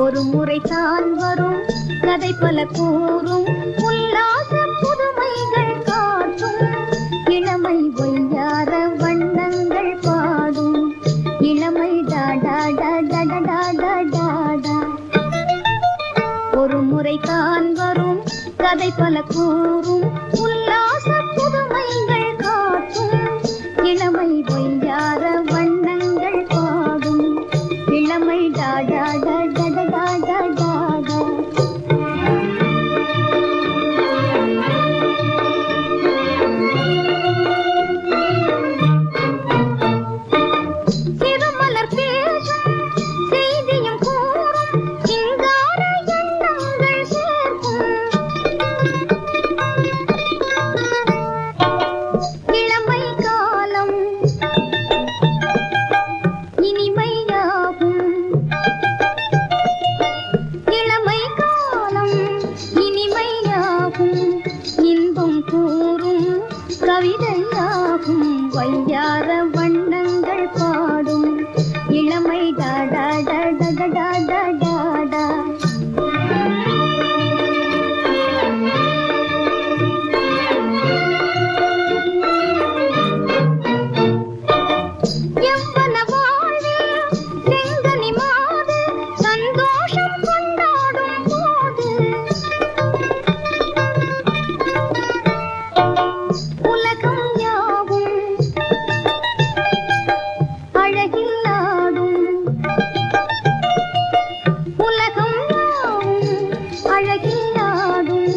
ஒரு முறைதான் வரும் கதை பல கூறும் உல்லாச புதுமைகள் காட்டும் இளமை ஒய்யார வண்ணங்கள் பாடும் இளமை டாடா டாடா டாடா டாடா. ஒரு முறைதான் வரும் கதை பல கூறும் உல்லாச புதுமைகள் காட்டும் இளமை ஒய்யார வண்ணங்கள் பாடும் இளமை டாடா டாடா டாடா டாடா. சிறுமலர் பேசும் செய்தியும் கூறும் சிங்கார எண்ணங்கள் சேர்க்கும் இளமை காலம் இனிமையாகும் இளமை காலம் இனிமையாகும் இன்பம் கூறும் கவிதையாகும் வையார வண்ணங்கள் பாடும் இளமை டாடா டாடா டாடா டாடா. எவ்வன வாழ்வில் செங்கனி மாது சந்தோஷம் கொண்டாடும் போது உலகம் யாவும் அழகில் ஆடும் உலகம் யாவும் அழகில் ஆடும்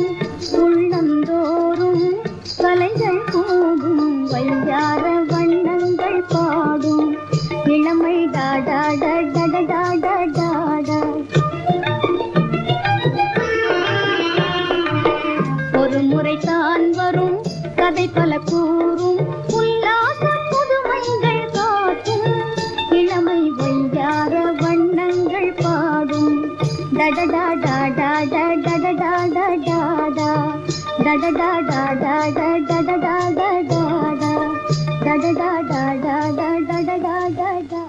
உள்ளந்தோறும் கலைகள் கூடும் வையார வண்ணங்கள் பாடும் இளமை டாடா டாடா டாடா டாடா. ஒரு முறைதான் வரும் கதை பல கூறும் உல்லாச புதுமைகள் காட்டும் இளமை வையார வண்ணங்கள் பாடும் டடடா டாடா டாடா டாடா டாடா டடடா டாடா டாடா டாடா டாடா டடடா டாடா டாடா டாடா டாடா.